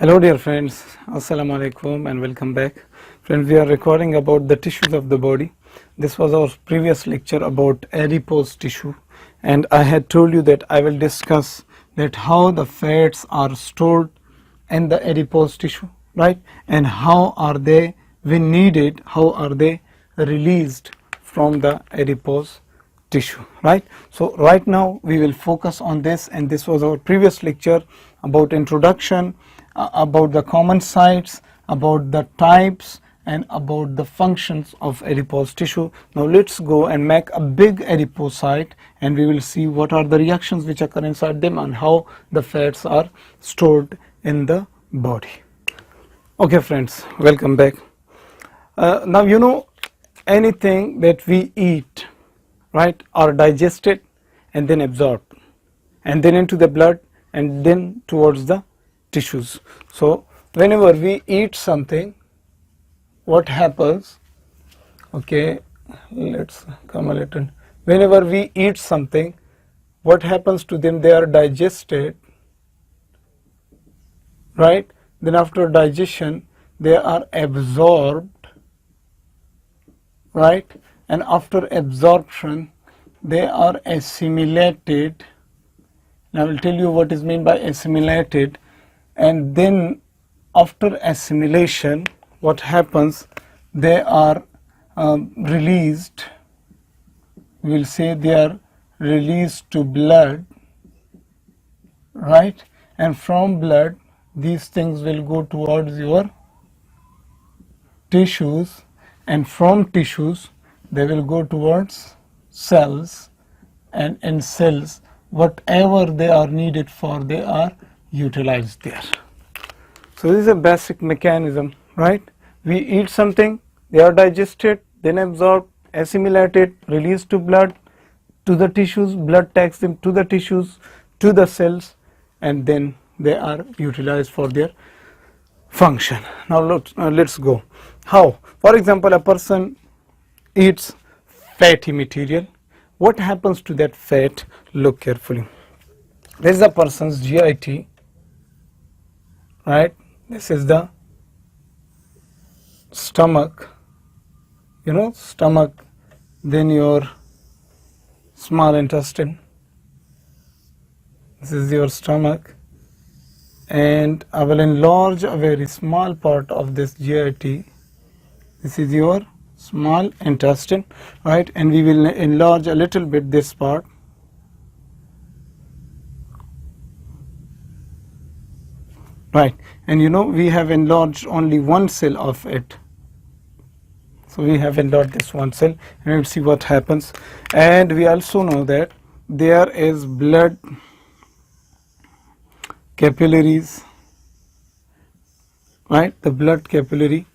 Hello dear friends, Assalamu alaikum and welcome back. Friends, we are recording about the tissues of the body. This was our previous lecture about adipose tissue, and I had told you that I will discuss that how the fats are stored in the adipose tissue, right? And how are they, when needed, how are they released from the adipose tissue, right? So right now we will focus on this, and this was our previous lecture about introduction, about the common sites, about the types, and about the functions of adipose tissue. Now let's go and make a big adipocyte, and we will see what are the reactions which occur inside them and how the fats are stored in the body. Okay friends, welcome back. Now you know, anything that we eat, right, are digested and then absorbed and then into the blood and then towards the tissues. So whenever we eat something, what happens? Okay, let's come a little. Whenever we eat something, what happens to them? They are digested, right? Then after digestion they are absorbed, right? And after absorption they are assimilated. Now I will tell you what is meant by assimilated. And then after assimilation, what happens? They are released. We will say they are released to blood, right? And from blood these things will go towards your tissues, and from tissues they will go towards cells, and in cells whatever they are needed for, they are utilized there. So this is a basic mechanism, right? We eat something, they are digested, then absorbed, assimilated, released to blood, to the tissues, blood takes them to the tissues, to the cells, and then they are utilized for their function. Now let's go. How? For example, a person eats fatty material. What happens to that fat? Look carefully. This is a person's GIT, right? This is the stomach, you know, stomach, then your small intestine. This is your stomach, and I will enlarge a very small part of this GIT. This is your small intestine, right? And we will enlarge a little bit this part. Right, and you know, we have enlarged only one cell of it. So we have enlarged this one cell, and we'll see what happens. And we also know that there is blood capillaries, right? The blood capillary.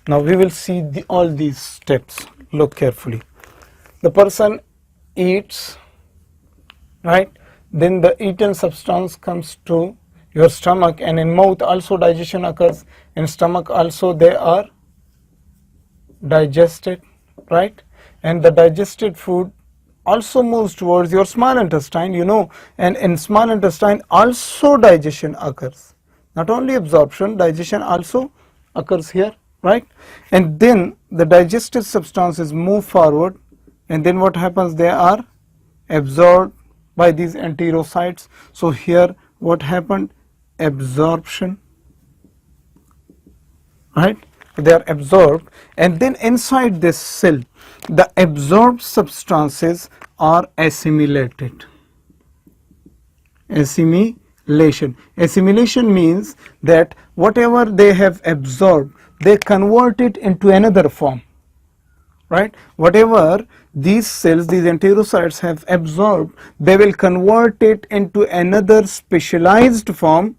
Now we will see all these steps. Look carefully. The person eats, right? Then the eaten substance comes to your stomach, and in mouth also digestion occurs. In stomach also they are digested, right? And the digested food also moves towards your small intestine, you know, and in small intestine also digestion occurs. Not only absorption, digestion also occurs here, right? And then the digested substances move forward, and then what happens? They are absorbed by these enterocytes. So here what happened? Absorption, right? They are absorbed, and then inside this cell the absorbed substances are assimilated. Assimilation means that whatever they have absorbed, they convert it into another form, right? Whatever these cells, these enterocytes have absorbed, they will convert it into another specialized form,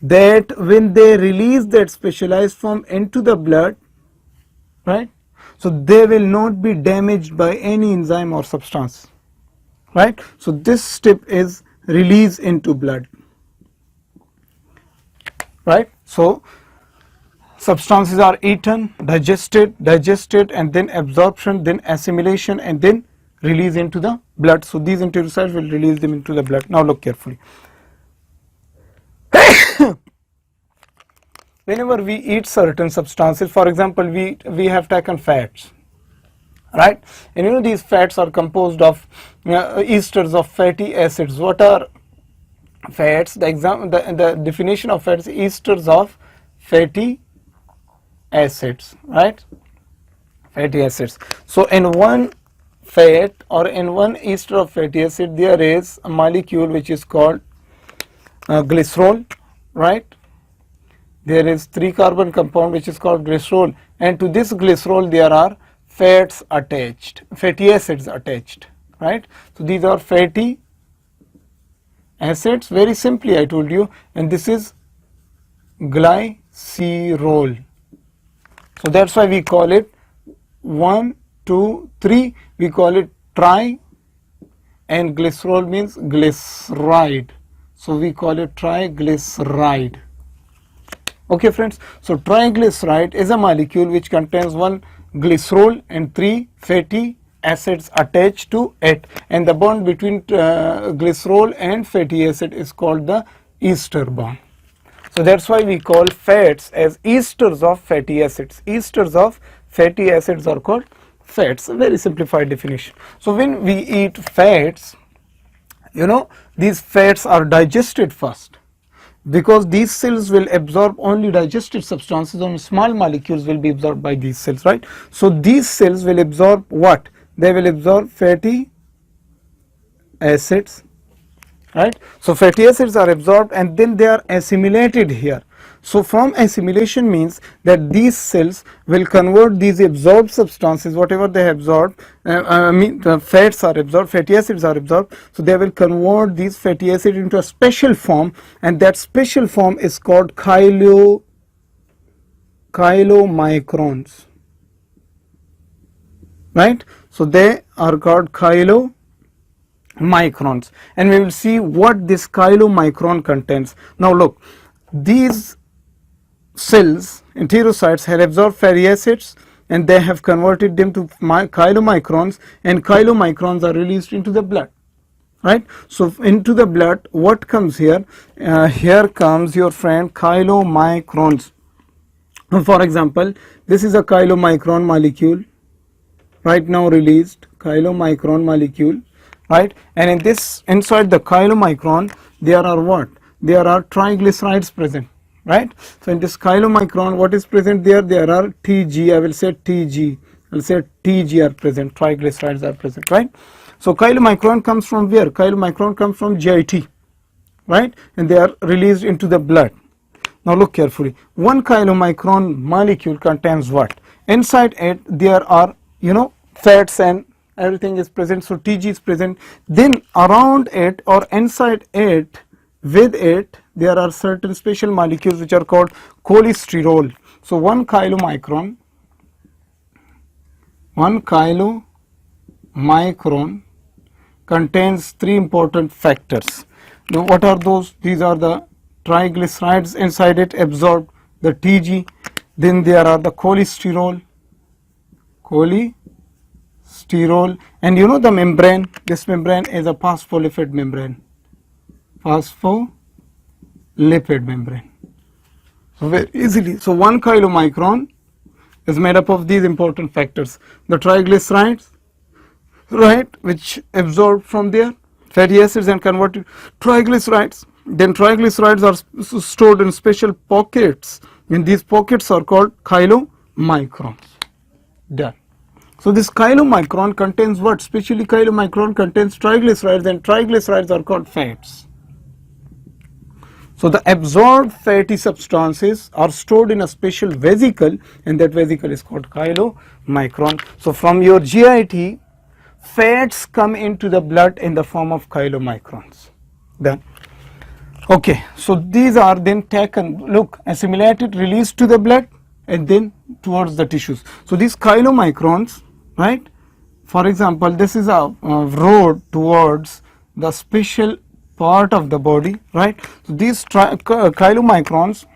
that when they release that specialized form into the blood, right, so they will not be damaged by any enzyme or substance, right? So this step is release into blood, right? So substances are eaten, digested, and then absorption, then assimilation, and then release into the blood. So these enterocytes will release them into the blood. Now look carefully. whenever we eat certain substances, for example, we have taken fats, right? And you know these fats are composed of esters of fatty acids. What are fats? The definition of fats is esters of fatty acids, right? Fatty acids. So in one fat or in one ester of fatty acid there is a molecule which is called glycerol, right? There is 3 carbon compound which is called glycerol, and to this glycerol there are fats attached, fatty acids attached, right? So these are fatty acids, very simply I told you, and this is glycerol. So that's why we call it 1, 2, 3, we call it tri, and glycerol means glyceride, so we call it triglyceride. Okay friends, so triglyceride is a molecule which contains 1 glycerol and 3 fatty acids attached to it, and the bond between glycerol and fatty acid is called the ester bond. So that's why we call fats as esters of fatty acids. Esters of fatty acids are called fats, a very simplified definition. So when we eat fats, you know, these fats are digested first, because these cells will absorb only digested substances, only small molecules will be absorbed by these cells, right? So these cells will absorb what? They will absorb fatty acids, right? So fatty acids are absorbed and then they are assimilated here. So from assimilation means that these cells will convert these absorbed substances, whatever they absorb, the fats are absorbed, fatty acids are absorbed, so they will convert these fatty acids into a special form, and that special form is called chylomicrons, right? So they are called chylomicrons, and we will see what this chylomicron contains. Now look, these cells, enterocytes, have absorbed fatty acids and they have converted them to chylomicrons, and chylomicrons are released into the blood, right? So into the blood, what comes here? Here comes your friend chylomicrons. For example, this is a chylomicron molecule, right now released chylomicron molecule, right? And in this, inside the chylomicron, there are what? There are triglycerides present, right? So in this chylomicron, what is present there? There are TG, I will say TG, I will say TG are present, triglycerides are present, right? So chylomicron comes from where? Chylomicron comes from GIT, right? And they are released into the blood. Now look carefully, 1 chylomicron molecule contains what? Inside it there are, you know, fats and everything is present, so TG is present. Then around it or inside it, with it, there are certain special molecules which are called cholesterol. So 1 chylomicron contains 3 important factors. Now what are those? These are the triglycerides, inside it absorb the TG, then there are the cholesterol, and you know the membrane, this membrane is a phospholipid membrane, so very easily. So 1 chylomicron is made up of these important factors, the triglycerides, right, which absorb from their fatty acids and converted triglycerides. Then triglycerides are stored in special pockets, and these pockets are called chylomicrons. Done. So this chylomicron contains what? Specially chylomicron contains triglycerides, and triglycerides are called fats. So the absorbed fatty substances are stored in a special vesicle, and that vesicle is called chylomicron. So from your GIT, fats come into the blood in the form of chylomicrons. Done. Okay, so these are then taken, look, assimilated, released to the blood, and then towards the tissues. So these chylomicrons, right, for example, this is a road towards the special part of the body, right? So these chylomicrons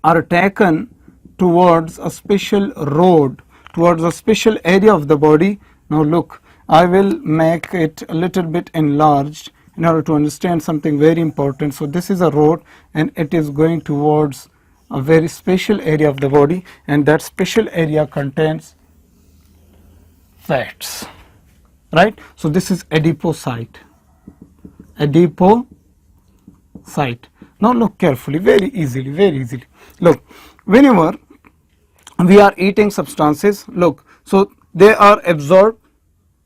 are taken towards a special road, towards a special area of the body. Now look, I will make it a little bit enlarged in order to understand something very important. So this is a road and it is going towards a very special area of the body, and that special area contains fats, right? So this is adipocyte. Adipocyte. Now look carefully, very easily. Look, whenever we are eating substances, look, so they are absorbed,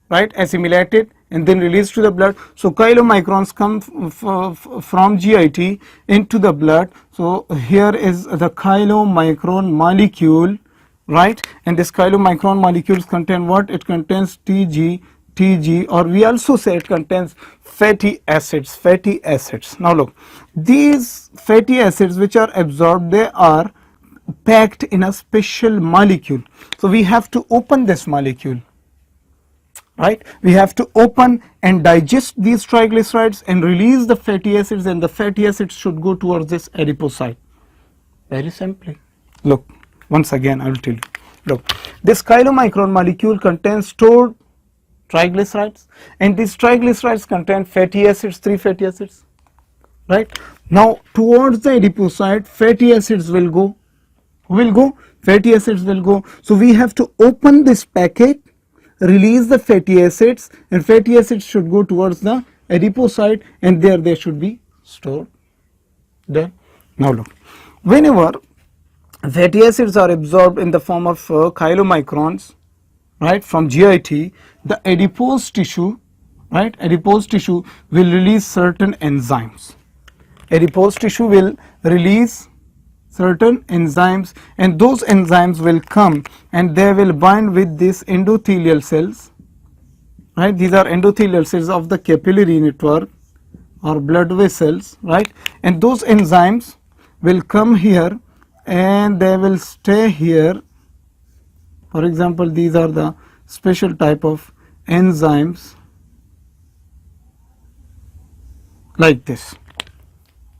right, assimilated, and then released to the blood. So chylomicrons come from GIT into the blood. So here is the chylomicron molecule, right, and this chylomicron molecules contain what? It contains TG, or we also say it contains fatty acids. Now look, these fatty acids which are absorbed, they are packed in a special molecule. So we have to open this molecule, right? We have to open and digest these triglycerides and release the fatty acids, and the fatty acids should go towards this adipocyte. Very simply. Look, once again I will tell you. Look, this chylomicron molecule contains stored triglycerides, and these triglycerides contain fatty acids, 3 fatty acids, right? Now towards the adipocyte, fatty acids will go. Fatty acids will go. So we have to open this packet, release the fatty acids, and fatty acids should go towards the adipocyte, and there they should be stored. Done. Now look, whenever fatty acids are absorbed in the form of chylomicrons, right, from GIT, the adipose tissue, right, adipose tissue will release certain enzymes. Adipose tissue will release certain enzymes, and those enzymes will come and they will bind with these endothelial cells, right? These are endothelial cells of the capillary network or blood vessels, right? And those enzymes will come here and they will stay here. For example, these are the special type of enzymes like this,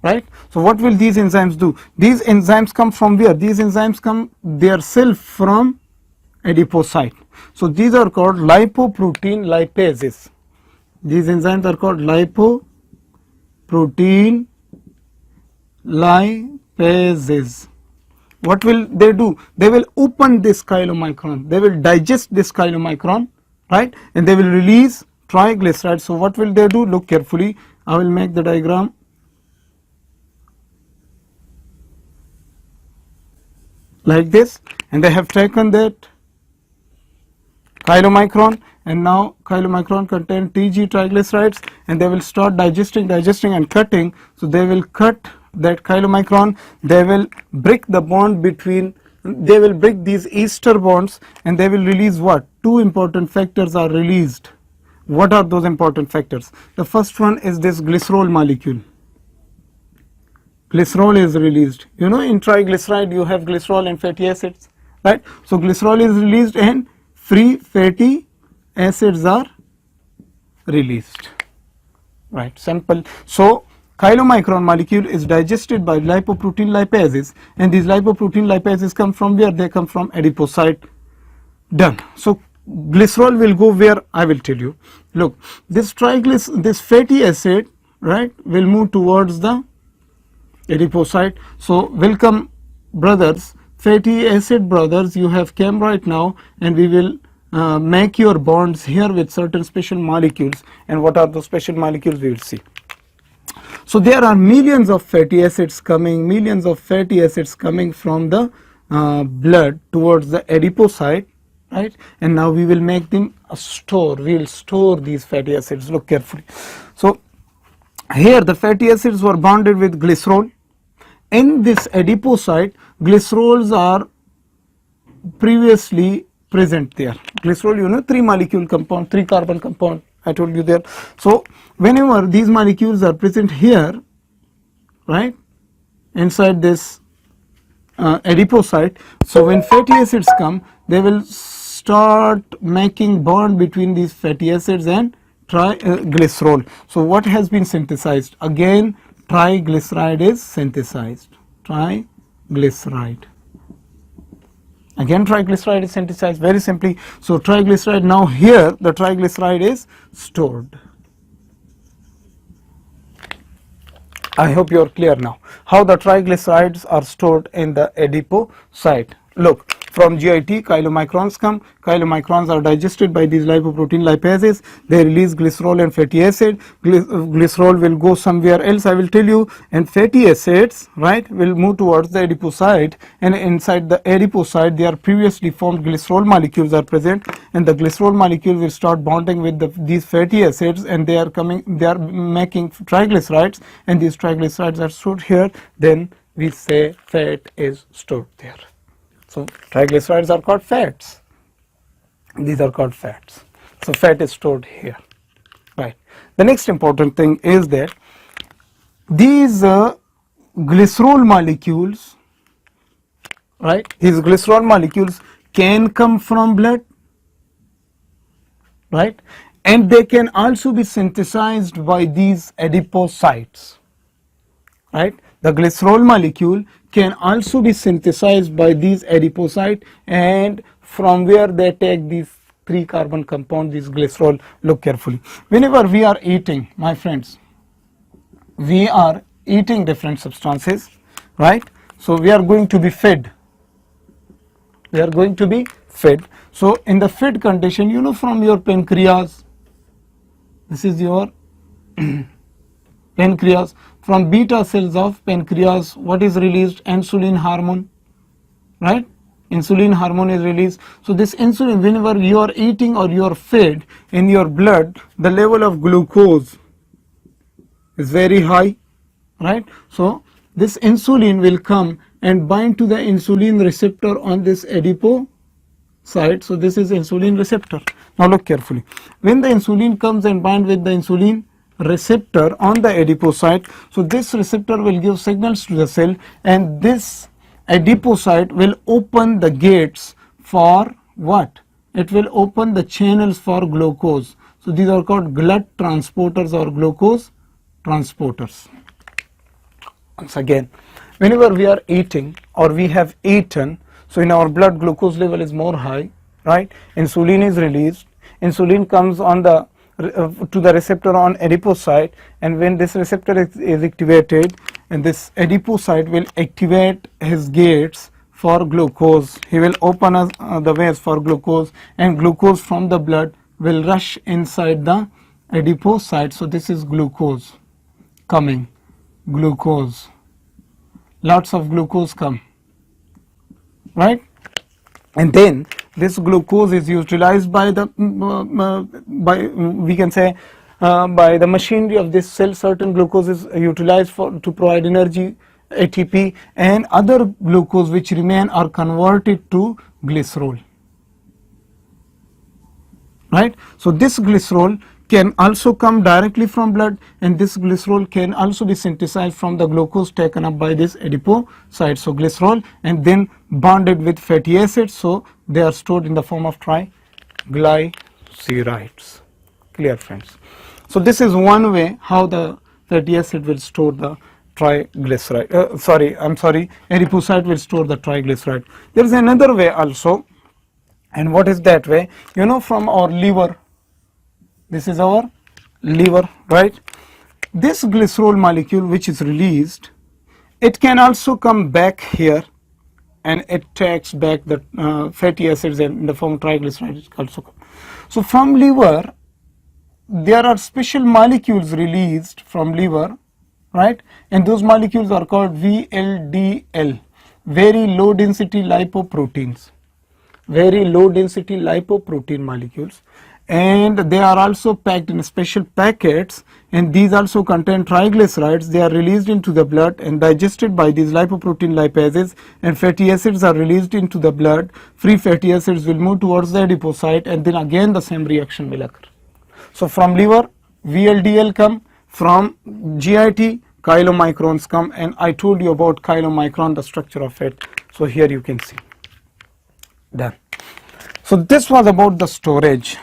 right? So what will these enzymes do? These enzymes come from where? These enzymes come themselves from adipocyte. So these are called lipoprotein lipases. These enzymes are called lipoprotein lipases. What will they do? They will open this chylomicron, they will digest this chylomicron, right, and they will release triglycerides. So what will they do? Look carefully, I will make the diagram. Like this, and they have taken that chylomicron, and now chylomicron contain TG triglycerides, and they will start digesting and cutting. So they will cut that chylomicron, they will break the bond between, they will break these ester bonds, and they will release what? 2 important factors are released. What are those important factors? The first one is this glycerol molecule. Glycerol is released. You know, in triglyceride you have glycerol and fatty acids, right? So glycerol is released and free fatty acids are released, right? Simple. So chylomicron molecule is digested by lipoprotein lipases, and these lipoprotein lipases come from where? They come from adipocyte. Done. So glycerol will go where? I will tell you. Look, this fatty acid, right, will move towards the adipocyte. So welcome brothers, fatty acid brothers, you have came right now, and we will make your bonds here with certain special molecules. And what are those special molecules? We will see. So there are millions of fatty acids coming, from the blood towards the adipocyte, right? And now we will make them a store. We will store these fatty acids. Look carefully. So here the fatty acids were bonded with glycerol. In this adipocyte, glycerols are previously present there. Glycerol, you know, 3 molecule compound, 3 carbon compound, I told you there. So whenever these molecules are present here, right, inside this adipocyte, so when fatty acids come, they will start making bond between these fatty acids and glycerol. So what has been synthesized? Again, triglyceride is synthesized. Triglyceride. Again, triglyceride is synthesized very simply. So triglyceride, now here the triglyceride is stored. I hope you are clear now how the triglycerides are stored in the adipocyte. Look, from GIT chylomicrons come. Chylomicrons are digested by these lipoprotein lipases. They release glycerol and fatty acid. Glycerol will go somewhere else, I will tell you, and fatty acids, right, will move towards the adipocyte, and inside the adipocyte there are previously formed glycerol molecules are present, and the glycerol molecule will start bonding with these fatty acids, and they are making triglycerides, and these triglycerides are stored here. Then we say fat is stored there. So triglycerides are called fats. These are called fats. So fat is stored here, right? The next important thing is that these glycerol molecules, right? These glycerol molecules can come from blood, right? And they can also be synthesized by these adipocytes, right? The glycerol molecule can also be synthesized by these adipocytes, and from where they take these 3 carbon compound, these glycerol. Look carefully. Whenever we are eating, my friends, we are eating different substances, right? So we are going to be fed. We are going to be fed. So in the fed condition, you know, from your pancreas, this is your pancreas, from beta cells of pancreas, what is released? Insulin hormone, right? Insulin hormone is released. So this insulin, whenever you are eating or you are fed, in your blood the level of glucose is very high, right? So this insulin will come and bind to the insulin receptor on this adipocyte. So this is insulin receptor. Now look carefully. When the insulin comes and bind with the insulin receptor on the adipocyte, so this receptor will give signals to the cell, and this adipocyte will open the gates for what? It will open the channels for glucose. So these are called blood transporters or glucose transporters. Once again, whenever we are eating or we have eaten, so in our blood glucose level is more high, right? Insulin is released. Insulin comes on the to the receptor on adipocyte, and when this receptor is activated, and this adipocyte will activate his gates for glucose. He will open the ways for glucose, and glucose from the blood will rush inside the adipocyte. So this is glucose coming, glucose, lots of glucose come, right? And then this glucose is utilized by the we can say by the machinery of this cell. Certain glucose is utilized to provide energy, ATP, and other glucose which remain are converted to glycerol, right? So this glycerol can also come directly from blood, and this glycerol can also be synthesized from the glucose taken up by this adipocyte. So glycerol, and then bonded with fatty acids, so they are stored in the form of triglycerides. Clear, friends? So this is one way how the fatty acid will store the triglyceride. Adipocyte will store the triglyceride. There is another way also, and what is that way? You know, from our liver. This is our liver, right? This glycerol molecule which is released, it can also come back here, and it takes back the fatty acids in the form of triglycerides also come. So from liver, there are special molecules released from liver, right? And those molecules are called VLDL, very low density lipoproteins, very low density lipoprotein molecules. And they are also packed in special packets, and these also contain triglycerides. They are released into the blood and digested by these lipoprotein lipases, and fatty acids are released into the blood. Free fatty acids will move towards the adipocyte, and then again the same reaction will occur. So from liver, VLDL come, from GIT, chylomicrons come, and I told you about chylomicron, the structure of it. So here you can see. Done. So this was about the storage.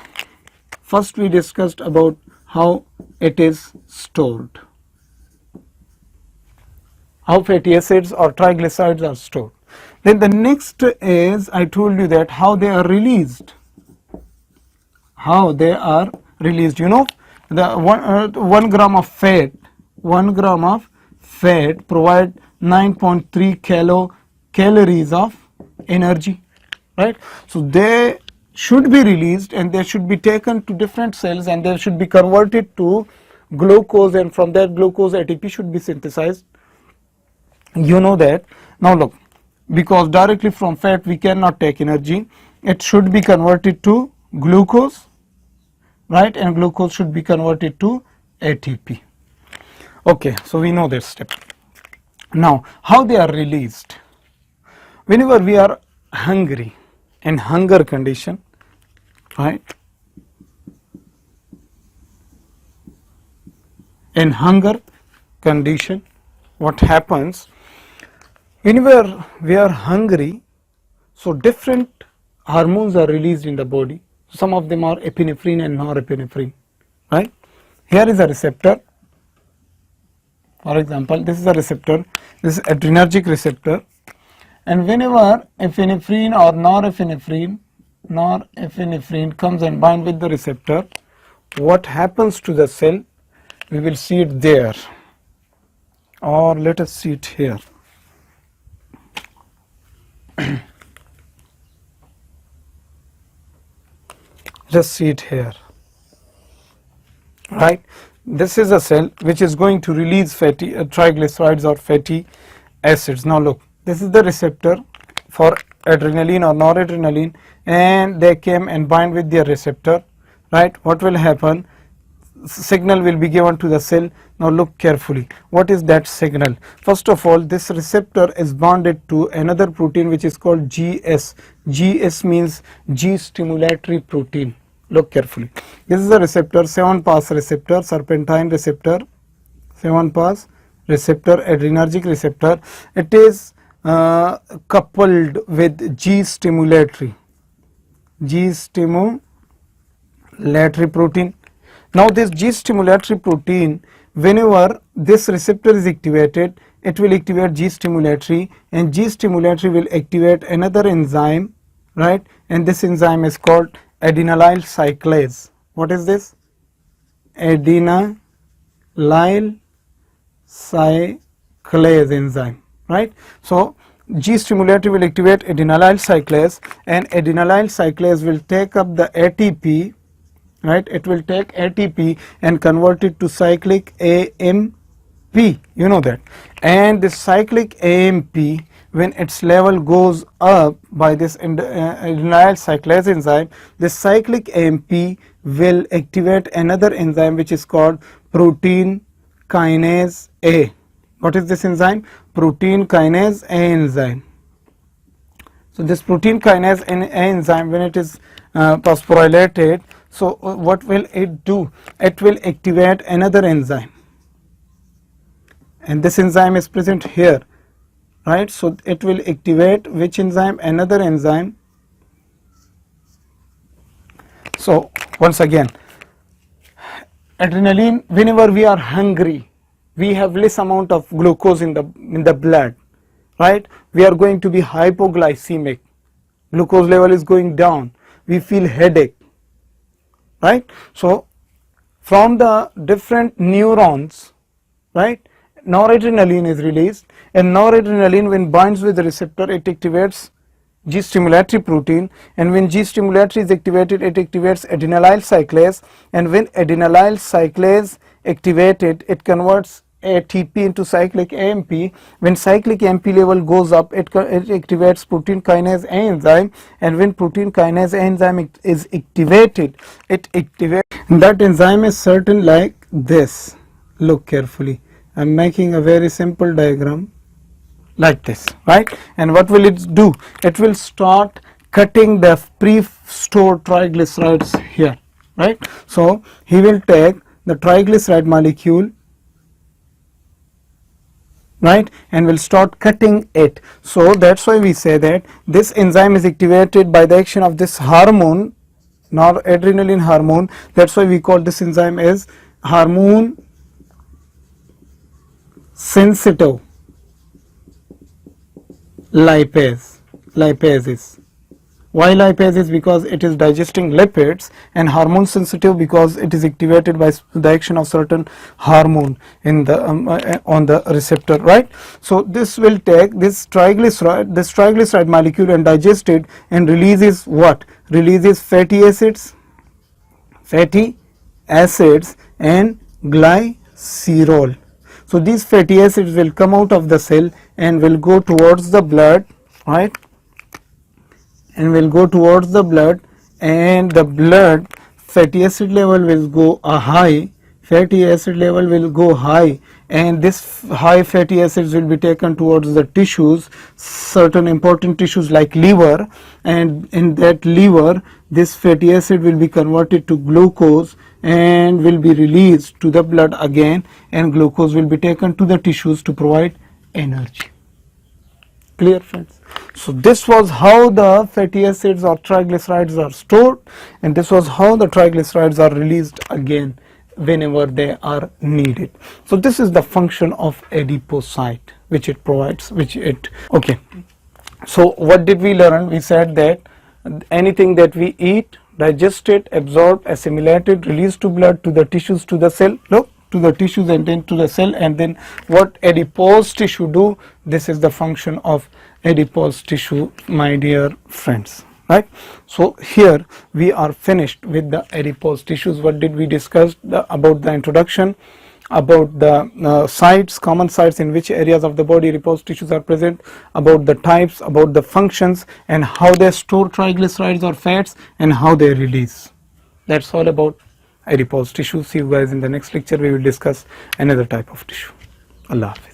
First we discussed about how it is stored, how fatty acids or triglycerides are stored. Then the next is, I told you that how they are released. How they are released. You know, the 1 gram of fat, 1 gram of fat provide 9.3 calories of energy, right? So they should be released and they should be taken to different cells and they should be converted to glucose, and from that glucose ATP should be synthesized. You know that. Now look, because directly from fat we cannot take energy, it should be converted to glucose, right, and glucose should be converted to ATP. Okay, so we know this step. Now how they are released? Whenever we are hungry, in hunger condition, right, in hunger condition, what happens whenever we are hungry? So different hormones are released in the body. Some of them are epinephrine and norepinephrine, right? Here is a receptor. For example, this is a receptor, this is adrenergic receptor, and whenever epinephrine or norepinephrine comes and bind with the receptor, what happens to the cell? We will see it there, or let us see it here. Just see it here, right? This is a cell which is going to release fatty triglycerides or fatty acids. Now look, this is the receptor for adrenaline or noradrenaline, and they came and bind with their receptor, right? What will happen? Signal will be given to the cell. Now look carefully, what is that signal? First of all, this receptor is bonded to another protein which is called GS. GS means G stimulatory protein. Look carefully, this is a receptor, 7-pass receptor, serpentine receptor, 7-pass receptor, adrenergic receptor. It is coupled with G stimulatory protein. Now this G stimulatory protein, whenever this receptor is activated, it will activate G stimulatory, and G stimulatory will activate another enzyme, right? And this enzyme is called adenylyl cyclase. What is this? Adenylyl cyclase enzyme, right? So G stimulatory will activate adenylyl cyclase, and adenylyl cyclase will take up the ATP, right? It will take ATP and convert it to cyclic AMP, you know that. And this cyclic AMP, when its level goes up by this adenylyl cyclase enzyme, this cyclic AMP will activate another enzyme which is called protein kinase A. What is this enzyme? Protein kinase A enzyme. So this protein kinase A enzyme, when it is phosphorylated, so what will it do? It will activate another enzyme, and this enzyme is present here, right? So it will activate which enzyme? Another enzyme. So once again, adrenaline, whenever we are hungry, we have less amount of glucose in the blood, right? We are going to be hypoglycemic, glucose level is going down, we feel headache, right? So from the different neurons, right, noradrenaline is released, and noradrenaline, when binds with the receptor, it activates G stimulatory protein, and when G stimulatory is activated, it activates adenylyl cyclase, and when adenylyl cyclase activated, it converts ATP into cyclic AMP. When cyclic AMP level goes up, it activates protein kinase A enzyme, and when protein kinase A enzyme is activated, it activates, that enzyme is certain like this. Look carefully, I am making a very simple diagram like this, right? And what will it do? It will start cutting the pre-stored triglycerides here, right? So he will take the triglyceride molecule, right, and will start cutting it. So that's why we say that this enzyme is activated by the action of this hormone, noradrenaline hormone. That's why we call this enzyme as hormone sensitive lipases. Why lipase? Is because it is digesting lipids, and hormone sensitive because it is activated by the action of certain hormone in the on the receptor, right? So this will take this triglyceride molecule and digest it and releases what? Releases fatty acids and glycerol. So these fatty acids will come out of the cell and will go towards the blood, right? And will go towards the blood, and the blood fatty acid level will go high. Fatty acid level will go high, and this high fatty acids will be taken towards the tissues, certain important tissues like liver, and in that liver this fatty acid will be converted to glucose and will be released to the blood again, and glucose will be taken to the tissues to provide energy. Clear, friends? So this was how the fatty acids or triglycerides are stored, and this was how the triglycerides are released again whenever they are needed. So this is the function of adipocyte which it provides, okay. So what did we learn? We said that anything that we eat, digested, absorbed, assimilated, released to blood, to the tissues, to the cell, to the tissues and then to the cell, and then what adipose tissue do? This is the function of adipose tissue, my dear friends, right? So here we are finished with the adipose tissues. What did we discuss? About the introduction, about the sites, common sites in which areas of the body adipose tissues are present, about the types, about the functions, and how they store triglycerides or fats, and how they release. That's all about adipose tissue. See you guys in the next lecture. We will discuss another type of tissue. Allah Hafiz.